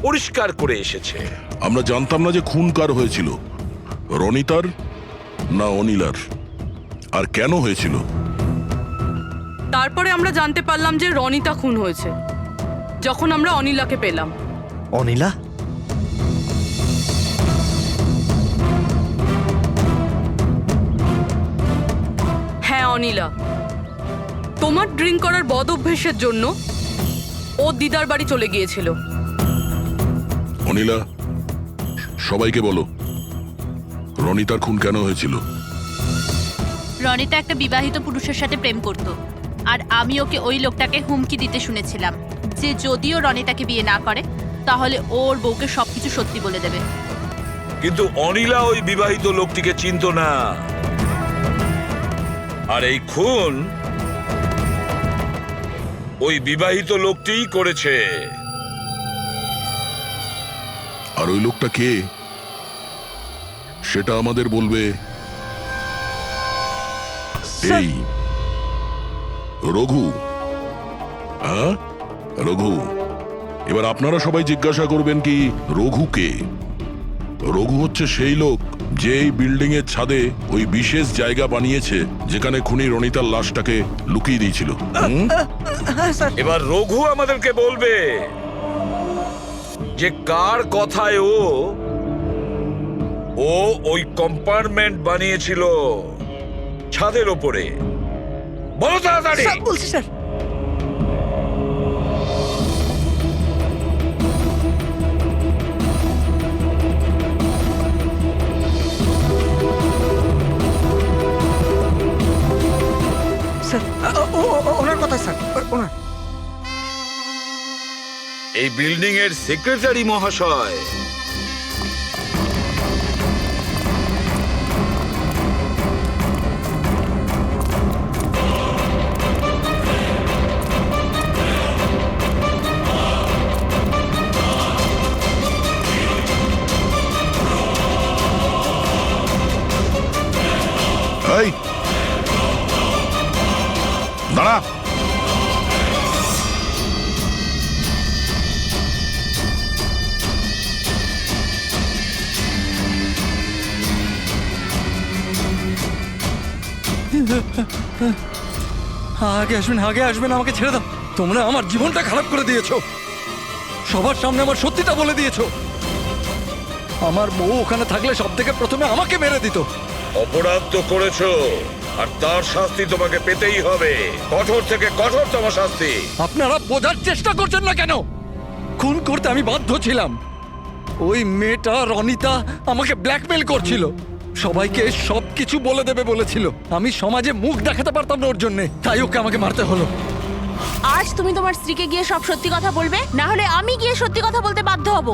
[SPEAKER 5] পরিষ্কার করে এসেছে।
[SPEAKER 2] আমরা জানতাম না যে খুন কার হয়েছিল, রনিতার না অনিলার, আর কেন হয়েছিল।
[SPEAKER 6] তারপরে আমরা জানতে পারলাম যে রনিতা খুন হয়েছে, যখন আমরা অনিলাকে পেলাম।
[SPEAKER 9] অনিলা?
[SPEAKER 6] হ্যাঁ অনিলা, তোমার ড্রিঙ্ক করার বদ অভ্যেসের জন্য ও দিদার বাড়ি চলে গিয়েছিল।
[SPEAKER 2] অনিলা, সবাইকে বলো রনিতার খুন কেন হয়েছিল।
[SPEAKER 10] রনিতা একটা বিবাহিত পুরুষের সাথে প্রেম করত, আর আমি ওকে ওই লোকটাকে হুমকি দিতে শুনেছিলাম যে যদিও রনিতাকে বিয়ে না করে তাহলে ওর বউকে সবকিছু সত্যি বলে দেবে।
[SPEAKER 5] কিন্তু অনিলা ওই বিবাহিত লোকটিকে চিনতো না, আর এই খুন ওই বিবাহিত লোকটিই করেছে।
[SPEAKER 2] আর ওই লোকটা কে সেটা আমাদের বলবে এই রঘু। হ্যাঁ রঘু, এবার আপনারা সবাই জিজ্ঞাসা করবেন কি রঘুকে। রঘু হচ্ছে সেই লোক যে এই বিল্ডিং এর ছাদে ওই বিশেষ জায়গা বানিয়েছে যেখানে খুনি রনিতার লাশটাকে লুকিয়ে দিয়েছিল।
[SPEAKER 5] এবার রঘু আমাদেরকে বলবে যে কার কথায় ও ওই কম্পার্টমেন্ট বানিয়েছিল ছাদের ওপরে। বলো তাড়াতাড়ি।
[SPEAKER 3] বলছি স্যার। ওনার কথা স্যার, ওনার।
[SPEAKER 5] এই বিল্ডিং এর সেক্রেটারি মহাশয়
[SPEAKER 2] এই দাঁড়া।
[SPEAKER 12] আগে আসবেন, আগে আসবেন, আমাকে ছেড়ে দাও। তোমরা আমার জীবনটা খারাপ করে দিয়েছো, সবার সামনে আমার সত্যিটা বলে দিয়েছো। আমার বউ ওখানে থাকলে সব থেকে প্রথমে আমাকে মেরে দিত।
[SPEAKER 5] অপরাধ তো করেছো আর তার শাস্তি তোমাকে পেতেই হবে, কঠোর থেকে কঠোরতম শাস্তি।
[SPEAKER 12] আপনারা বোঝার চেষ্টা করছেন না কেন? খুন করতে আমি বাধ্য ছিলাম। ওই মেয়েটা রনিতা আমাকে ব্ল্যাকমেল করছিল, সবাইকে সবকিছু বলে দেবে বলেছিল। আমি সমাজে মুখ দেখাতে পারতাম না ওর জন্য, তাই ওকে আমাকে মারতে হলো।
[SPEAKER 10] আজ তুমি তোমার স্ত্রীকে গিয়ে সব সত্যি কথা বলবে, না হলে আমি গিয়ে সত্যি কথা বলতে বাধ্য হব।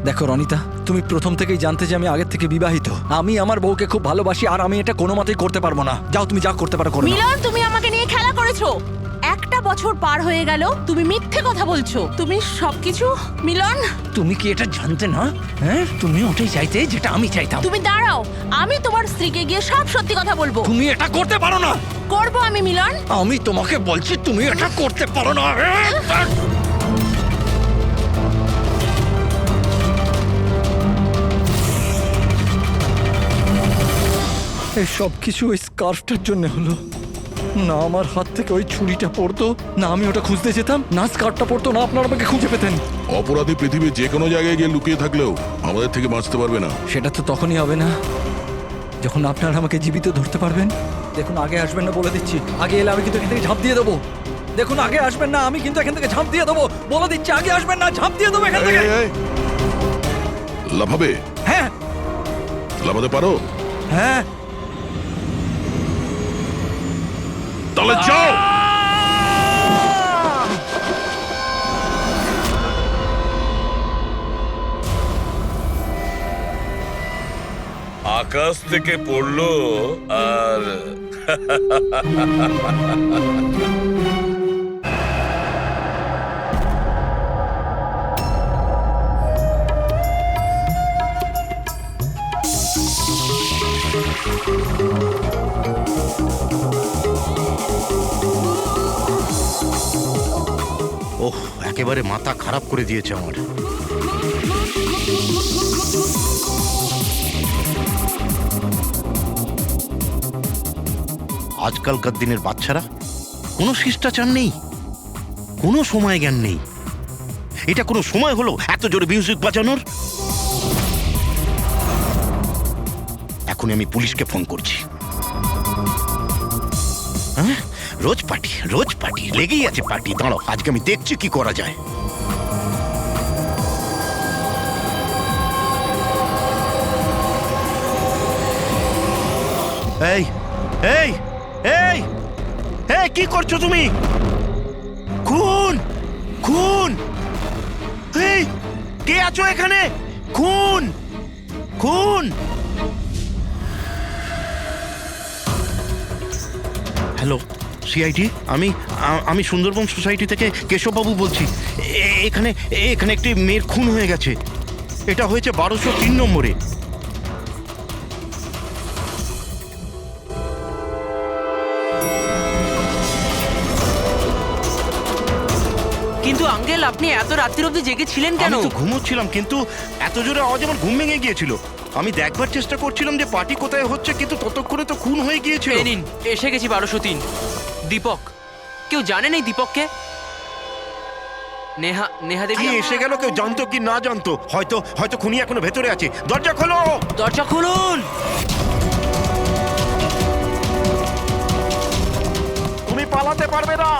[SPEAKER 12] দেখো রনিতা, তুমি প্রথম থেকেই জানতে যে আমি আগের থেকে বিবাহিত। আমি আমার বউকে খুব ভালোবাসি আর আমি এটা কোনো মতেই করতে পারবো না। যাও, তুমি যা করতে পারো করো।
[SPEAKER 10] মিলন, তুমি আমাকে নিয়ে খেলা করেছো। একটা বছর পার হয়ে গেল, তুমি মিথ্যে কথা বলছো। তুমি সবকিছু মিলন।
[SPEAKER 12] তুমি কি এটা জানতে না? হ্যাঁ, তুমি ওটাই চাইতে যেটা আমি চাইতাম।
[SPEAKER 10] তুমি দাঁড়াও, আমি তোমার স্ত্রীকে গিয়ে সব সত্যি কথা বলবো।
[SPEAKER 12] তুমি এটা করতে পারো না।
[SPEAKER 10] করবো আমি মিলন।
[SPEAKER 12] আমি তোমাকে বলছি তুমি এটা করতে পারো না। এই সব কিছু ওই স্কার্ফটার জন্য হলো। না আমার হাত থেকে ওই ছুরিটা পড়তো, না আমি ওটা খুঁজতে যেতাম, না স্কার্ফটা পড়তো, না আপনারা আমাকে খুঁজে পেতেন।
[SPEAKER 2] অপরাধী পৃথিবীর যে কোনো জায়গায় গিয়ে লুকিয়ে থাকলেও আমাদের থেকে বাঁচতে পারবে না।
[SPEAKER 12] সেটা তো তখনই হবে না যখন আপনারা আমাকে জীবিত ধরতে পারবেন। দেখুন, আগে আসবেন না বলে দিচ্ছি। আগে এলে আমি কিন্তু এখান থেকে ঝাঁপ দিয়ে দেবো। দেখুন, আগে আসবেন না, আমি কিন্তু এখান থেকে ঝাঁপ দিয়ে দেবো বলে দিচ্ছি। আগে আসবেন না, ঝাঁপ দিয়ে দেবো এখান থেকে।
[SPEAKER 2] লাফাবে?
[SPEAKER 12] হ্যাঁ।
[SPEAKER 2] লাফাতে পারো?
[SPEAKER 12] হ্যাঁ।
[SPEAKER 2] তাহলে যাও।
[SPEAKER 5] আকাশ থেকে পড়লো আর
[SPEAKER 11] ওহ, একেবারে মাথা খারাপ করে দিয়েছে আমার। আজকালকার দিনের বাচ্চারা কোনো শিষ্টাচার নেই, কোনো সময় জ্ঞান নেই। এটা কোনো সময় হলো এত জোরে মিউজিক বাজানোর? এখনই আমি পুলিশকে ফোন করছি। হ্যাঁ, রোজ পার্টি লেগেই আছে পার্টি। দাঁড়াও, আজকে আমি দেখছি কি করা যায়। এই এই এই এই কি করছো তুমি? খুন খুন! এই কে আছো এখানে? খুন খুন! হ্যালো সিআইডি, আমি সুন্দরবন সোসাইটি থেকে কেশববাবু বলছি। এখানে একটি মেয়ের খুন হয়ে গেছে। এটা হয়েছে 1203 নম্বরে।
[SPEAKER 8] কিন্তু আঙ্কেল আপনি এত রাত্রির অবধি জেগেছিলেন কেন?
[SPEAKER 11] আমি তো ঘুমোচ্ছিলাম, কিন্তু এত জোরে আওয়াজ আমার ঘুম ভেঙে গিয়েছিল। আমি দেখবার চেষ্টা করছিলাম যে পার্টি কোথায় হচ্ছে, কিন্তু ততক্ষণে তো খুন হয়ে গিয়েছিল।
[SPEAKER 8] এই নিন, এসে গেছি 1203। দীপক, কেউ জানেন এই দীপককে? নেহা দেবী
[SPEAKER 11] কি এসে গেল? কেউ জানতো কি না জানতো? হয়তো হয়তো খুনি এখনো ভেতরে আছে। দরজা খোলো!
[SPEAKER 8] দরজা খুলুন!
[SPEAKER 11] তুমি পালাতে পারবে না,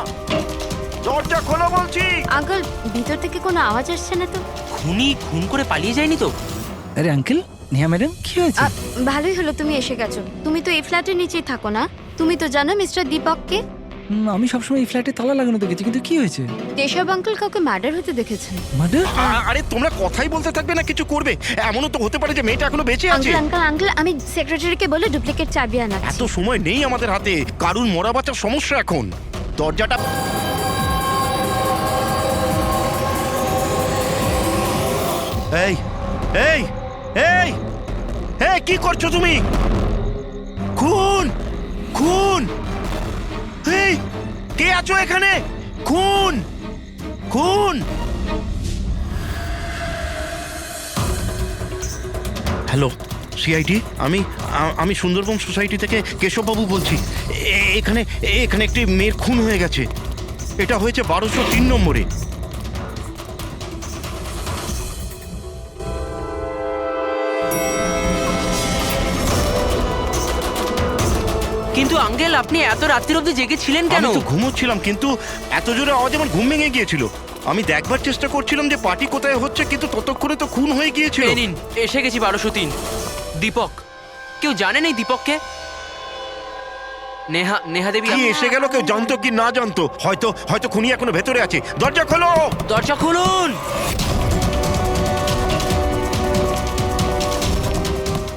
[SPEAKER 11] দরজা খোলো বলছি।
[SPEAKER 10] আঙ্কেল ভিতর থেকে কোনো আওয়াজ আসছে না তো?
[SPEAKER 8] খুনি খুন করে পালিয়ে যায়নি তো?
[SPEAKER 12] আরে আঙ্কেল, নেহা ম্যাডাম কি হয়েছে?
[SPEAKER 10] ভালোই হলো তুমি এসে গেছো। তুমি তো এই ফ্ল্যাটের নিচেই থাকো না? তুমি তো জানো মিস্টার দীপককে?
[SPEAKER 12] আমি সবসময় এই ফ্ল্যাটে তালা লাগানো দেখেছি, কিন্তু কি হয়েছে?
[SPEAKER 10] কেশব আঙ্কেল কাউকে মার্ডার হতে দেখেছেন।
[SPEAKER 12] মার্ডার?
[SPEAKER 11] আরে তোমরা কথাই বলতে থাকবে না, কিছু করবে? এমনও তো হতে পারে যে মেয়েটা এখনো বেঁচে আছে।
[SPEAKER 10] আঙ্কেল আঙ্কেল আঙ্কেল আমি সেক্রেটারিকে বলে ডুপ্লিকেট চাবি আনাচ্ছি।
[SPEAKER 11] এত সময় নেই আমাদের হাতে। কারুর মরা বাঁচার সমস্যা এখন। দরজাটা এই এই এই এই কি করছো তুমি? খুন খুন! এই কে আছো এখানে? খুন খুন! হ্যালো সিআইডি, আমি সুন্দরবন সোসাইটি থেকে কেশববাবু বলছি। এখানে এখানে একটি মেয়ের খুন হয়ে গেছে। এটা হয়েছে 1203 নম্বরে।
[SPEAKER 8] কিন্তু আঙ্কেল আপনি এত রাত্রির অবধি জেগেছিলেন কেন?
[SPEAKER 11] আমি তো ঘুমোচ্ছিলাম, কিন্তু এত জোরে আওয়াজ আমার ঘুম ভেঙে গিয়েছিল। আমি দেখবার চেষ্টা করছিলাম যে পার্টি কোথায় হচ্ছে, কিন্তু ততক্ষণে তো খুন হয়ে গিয়েছিল।
[SPEAKER 8] এই নিন, এসে গেছি 1203। দীপক, কেউ জানেন এই দীপককে? নেহা দেবী
[SPEAKER 11] কি এসে গেল? কেউ জানতো কি না জানতো? হয়তো হয়তো খুনি এখনো ভেতরে আছে। দরজা খোলো!
[SPEAKER 8] দরজা খুলুন!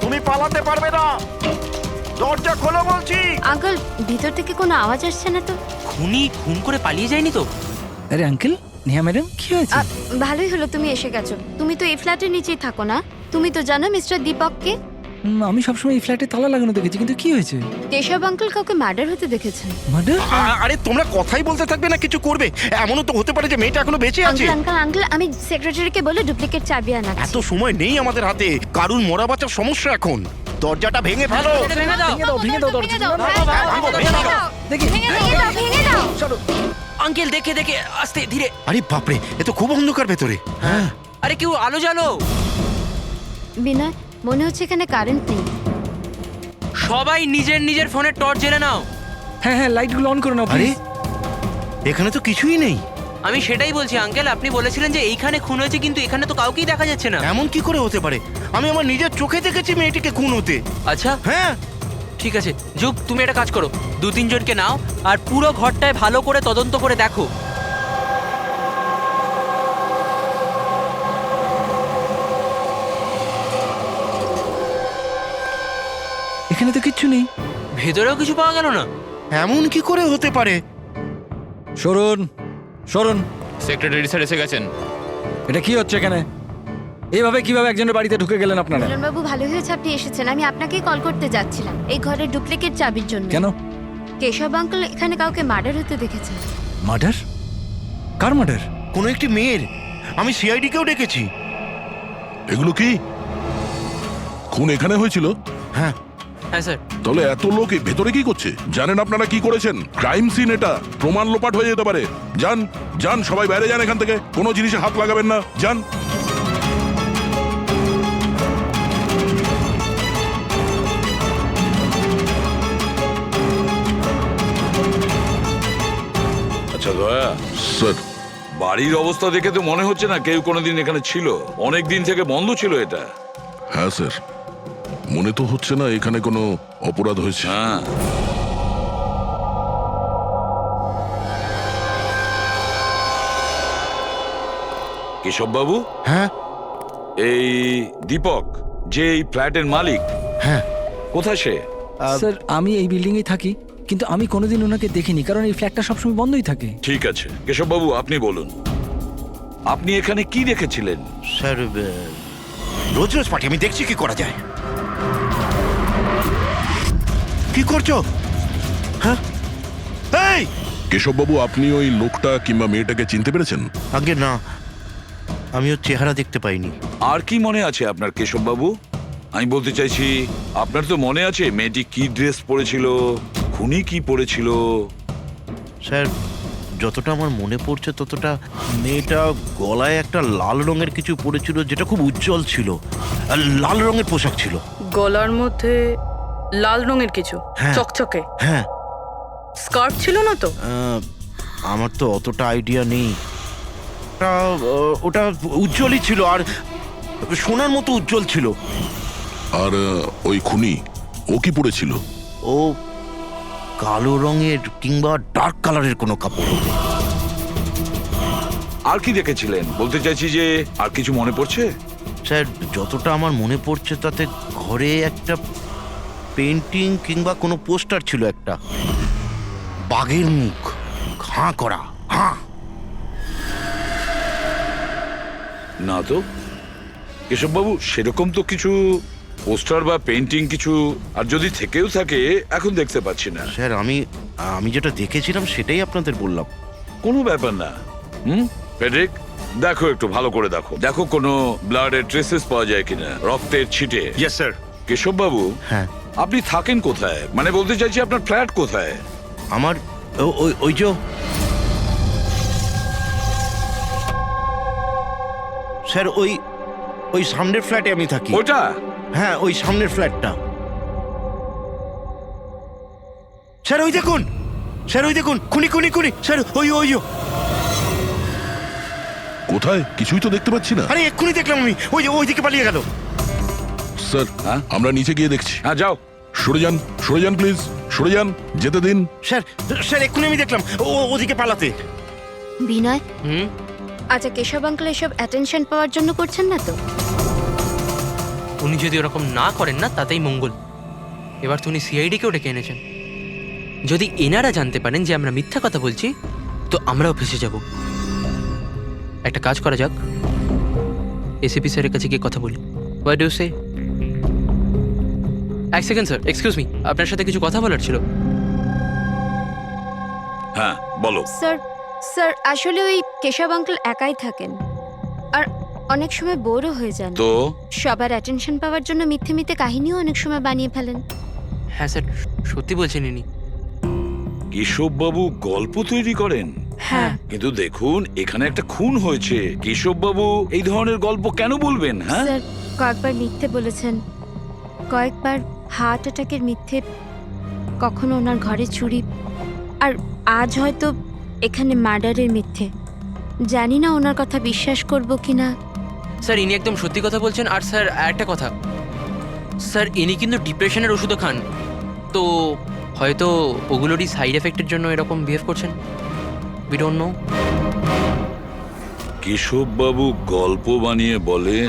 [SPEAKER 11] তুমি পালাতে পারবে না, দরজা খোলো বলছি।
[SPEAKER 10] আঙ্কেল ভিতর থেকে কোনো আওয়াজ আসছে না তো?
[SPEAKER 8] খুনি খুন করে পালিয়ে যায়নি তো?
[SPEAKER 12] আরে আঙ্কেল, নেহা ম্যাডাম কি হয়েছে?
[SPEAKER 10] ভালোই হলো তুমি এসে গেছো। তুমি তো এই ফ্ল্যাটের নিচেই থাকো না? তুমি তো জানো মিস্টার দীপককে?
[SPEAKER 12] আমি সবসময় এই ফ্ল্যাটে তালা লাগানো দেখেছি, কিন্তু কি হয়েছে?
[SPEAKER 10] কেশব আঙ্কেল কাউকে মার্ডার হতে দেখেছেন।
[SPEAKER 12] মার্ডার?
[SPEAKER 11] আরে তোমরা কথাই বলতে থাকবে না, কিছু করবে? এমনও তো হতে পারে যে মেয়েটা এখনো বেঁচে আছে।
[SPEAKER 10] আঙ্কেল আঙ্কেল আঙ্কেল আমি সেক্রেটারিকে বলে ডুপ্লিকেট চাবি আনাচ্ছি।
[SPEAKER 11] এত সময় নেই আমাদের হাতে। কারুর মরা বাঁচার সমস্যা এখন। দরজাটা ভেঙে ফেলো।
[SPEAKER 8] ভেঙে দাও!
[SPEAKER 12] ভেঙে দাও দরজা। দেখি
[SPEAKER 10] ভেঙে দাও।
[SPEAKER 8] আঙ্কেল দেখে দেখে আস্তে ধীরে।
[SPEAKER 11] আরে বাপরে, এ তো খুব অন্ধকার ভেতরে। হ্যাঁ
[SPEAKER 8] আরে কেউ আলো জ্বালো।
[SPEAKER 10] বিনয় মনে হচ্ছে এখানে কারেন্ট নেই।
[SPEAKER 8] সবাই নিজের নিজের ফোনের টর্চ জ্বেলে নাও।
[SPEAKER 12] হ্যাঁ হ্যাঁ, লাইটগুলো অন করে নাও
[SPEAKER 11] আরে
[SPEAKER 12] প্লিজ।
[SPEAKER 11] এখানে তো কিছুই নেই।
[SPEAKER 8] আমি সেটাই বলছি আঙ্কেল, আপনি বলেছিলেন যে এইখানে খুন হয়েছে, কিন্তু এখানে তো কাউকেই দেখা যাচ্ছে না।
[SPEAKER 11] এমন কি করে হতে পারে? আমি আমার নিজের চোখে দেখেছি মেয়েটিকে খুন হতে।
[SPEAKER 8] আচ্ছা
[SPEAKER 11] হ্যাঁ
[SPEAKER 8] ঠিক আছে, যুগ তুমি একটা কাজ করো, 2-3 জনকে নাও আর পুরো ঘরটায় ভালো করে তদন্ত করে দেখো।
[SPEAKER 12] এখানে তো কিচ্ছু নেই।
[SPEAKER 8] ভেতরেও কিছু পাওয়া গেল না।
[SPEAKER 11] এমন কি করে হতে পারে?
[SPEAKER 12] সরুন সরুন।
[SPEAKER 13] সেক্রেটারি স্যার এসে গেছেন।
[SPEAKER 12] এটা কি হচ্ছে এখানে? এইভাবে কিভাবে একজনের বাড়িতে ঢুকে গেলেন আপনারা?
[SPEAKER 10] বাবু ভালো হয়েছে আপনি এসেছেন। আমি আপনাকেই কল করতে যাচ্ছিলাম এই ঘরের ডুপ্লিকেট চাবির জন্য।
[SPEAKER 12] কেন?
[SPEAKER 10] কেশব আঙ্কেল এখানে কাউকে মার্ডার হতে দেখেছেন।
[SPEAKER 12] মার্ডার? কার মার্ডার?
[SPEAKER 11] কোনো একটি মেয়ের। আমি সিআইডি কেও ডেকেছি।
[SPEAKER 2] এগুলো কি খুন এখানে হয়েছিল?
[SPEAKER 11] হ্যাঁ
[SPEAKER 8] হ্যাঁ স্যার।
[SPEAKER 2] তাহলে এত লোক এই ভেতরে কি করছে? জানেন আপনারা কি করেছেন? ক্রাইম সিন এটা। প্রমাণ লোপাট হয়ে যেতে পারে। যান যান, সবাই বাইরে যান এখান থেকে। কোনো জিনিসে হাত লাগাবেন না, যান।
[SPEAKER 5] আচ্ছা দয়া,
[SPEAKER 2] স্যার
[SPEAKER 5] বাড়ির অবস্থা দেখে তো মনে হচ্ছে না কেউ কোনোদিন এখানে ছিল। অনেক দিন থেকে বন্ধ ছিল এটা।
[SPEAKER 2] হ্যাঁ স্যার, মনে তো হচ্ছে না এখানে কোনো অপরাধ হয়েছে।
[SPEAKER 5] হ্যাঁ, কেশব বাবু,
[SPEAKER 11] হ্যাঁ
[SPEAKER 5] এই দীপক যে এই ফ্ল্যাটের মালিক,
[SPEAKER 11] হ্যাঁ
[SPEAKER 5] কোথায় সে?
[SPEAKER 12] স্যার আমি এই বিল্ডিং এ থাকি, কিন্তু আমি কোনোদিন ওনাকে দেখিনি, কারণ এই ফ্ল্যাটটা সবসময় বন্ধই থাকে।
[SPEAKER 5] ঠিক আছে কেশব বাবু, আপনি বলুন, আপনি এখানে কি দেখেছিলেন?
[SPEAKER 11] স্যার রোজ রোজ পার্টি, আমি দেখছি কি করা যায়। কি করছো? হ্যাঁ এই
[SPEAKER 2] কেশববাবু, আপনি ওই লোকটা কিংবা মেয়েটাকে চিনতে পেরেছেন?
[SPEAKER 11] আগে না, আমি ওর চেহারা দেখতে পাইনি।
[SPEAKER 5] আর কি মনে আছে আপনার কেশববাবু? আমি বলতে চাইছি, আপনার তো মনে আছে মেয়েটি কি ড্রেস পরেছিল, খুনি কি পরেছিল?
[SPEAKER 11] স্যার, যতটা আমার মনে পড়ছে ততটা মেয়েটা গলায় একটা লাল রঙের কিছু পরেছিল যেটা খুব উজ্জ্বল ছিল, আর লাল রঙের পোশাক ছিল।
[SPEAKER 6] গলার মধ্যে লাল রঙের কিছু
[SPEAKER 11] হ্যাঁ।
[SPEAKER 6] চকচকে
[SPEAKER 11] হ্যাঁ,
[SPEAKER 6] স্কার্ট ছিল না তো?
[SPEAKER 11] আমার তো অতটা আইডিয়া নেই। ওটা উজ্জ্বলই ছিল, আর সোনার মতো উজ্জ্বল ছিল।
[SPEAKER 2] আর ওই খুনি, ও কি পরেছিল?
[SPEAKER 11] ও কালো রঙের কিংবা ডার্ক কালারের কোনো কাপড়।
[SPEAKER 5] আর কি দেখেছিলেন? বলতে চাইছি যে আর কিছু মনে পড়ছে?
[SPEAKER 11] স্যার, যতটা আমার মনে পড়ছে তাতে ঘরে একটা পেন্টিং কিংবা কোনো পোস্টার ছিল, একটা বাঘের মুখ, হাঁ করা, হাঁ।
[SPEAKER 5] না তো কেশববাবু, সেরকম তো কিছু পোস্টার বা পেন্টিং কিছু, আর যদি থেকেও থাকে এখন দেখতে পাচ্ছি না।
[SPEAKER 11] স্যার, আমি যেটা দেখেছিলাম সেটাই আপনাদের বললাম।
[SPEAKER 5] কোনো ব্যাপার না। ফেডরিক, দেখো, একটু ভালো করে দেখো, দেখো কোনো ব্লাডের ট্রেসেস পাওয়া যায় কিনা, রক্তের ছিটে।
[SPEAKER 1] Yes sir.
[SPEAKER 5] কেশববাবু,
[SPEAKER 11] হ্যাঁ,
[SPEAKER 5] আপনি থাকেন কোথায়? মানে বলতে চাইছি আপনার ফ্ল্যাট কোথায়?
[SPEAKER 11] আমার ওই যে স্যার, ওই সামনের ফ্ল্যাটে আমি থাকি।
[SPEAKER 5] ওটা?
[SPEAKER 11] হ্যাঁ, ওই সামনের ফ্ল্যাটটা। স্যার, ওই দেখুন, স্যার, ওই দেখুন, খুনি খুনি খুনি স্যার, ওই
[SPEAKER 2] কোথায়? কিছুই তো দেখতে পাচ্ছি না।
[SPEAKER 11] আরে এক্ষুনি দেখলাম আমি, ওইদিকে পালিয়ে গেল।
[SPEAKER 2] স্যার, আমরা নিচে গিয়ে দেখছি।
[SPEAKER 5] হ্যাঁ, যাও।
[SPEAKER 2] সরে যান প্লিজ, সরে যান, যেতে দিন।
[SPEAKER 11] স্যার, এক্ষুনি আমি দেখলাম ওদিকে পালাতে।
[SPEAKER 10] বিনয়,
[SPEAKER 8] হুম,
[SPEAKER 10] আচ্ছা কেশব আঙ্কেল এসব অ্যাটেনশন পাওয়ার জন্য করছেন না তো?
[SPEAKER 8] উনি যদি ওরকম না করেন না তাতেই মঙ্গল। এবার তো উনি সিআইডিকেও ডেকে এনেছেন। যদি এনারা জানতে পারেন যে আমরা মিথ্যা কথা বলছি, তো আমরাও ফেসে যাব। একটা কাজ করা যাক, এসিপি স্যারের কাছে গিয়ে কথা বলি। হোয়াট ডু সে? এক সেকেন্ড স্যার, এক্সকিউজ মি, আপনার সাথে কিছু কথা বলার ছিল।
[SPEAKER 5] হ্যাঁ, বলো।
[SPEAKER 10] স্যার আসলে ওই কেশব আঙ্কেল একাই থাকেন, আর অনেক সময় বোরও হয়ে যান।
[SPEAKER 5] তো
[SPEAKER 10] সবার অ্যাটেনশন পাওয়ার জন্য মিথ্যে মিথ্যে কাহিনীও অনেক সময় বানিয়ে ফেলেন।
[SPEAKER 8] হ্যাঁ স্যার, সত্যি বলছেন ইনি।
[SPEAKER 5] কেশববাবু গল্প তৈরি করেন?
[SPEAKER 10] হ্যাঁ।
[SPEAKER 5] কিন্তু দেখুন, এখানে একটা খুন হয়েছে, কেশববাবু এই ধরনের গল্প কেন বলবেন? হ্যাঁ,
[SPEAKER 10] স্যার কয়েকবার মিথ্যে বলেছেন, কয়েকবার হার্ট অ্যাটাকের মিথ্যে, কখনো ওনার ঘরে চুরি, আর আজ হয়তো এখানে মার্ডারের মিথ্যে। জানি না ওনার কথা বিশ্বাস করব কিনা।
[SPEAKER 8] স্যার, ইনি একদম সত্যি কথা বলছেন। আর স্যার, একটা কথা, স্যার ইনি কিন্তু ডিপ্রেশনের ওষুধও খান, তো হয়তো ওগুলোরই সাইড এফেক্টের জন্য এরকম বিহেভ করছেন। We don't know.
[SPEAKER 5] কেশববাবু গল্প বানিয়ে বলেন?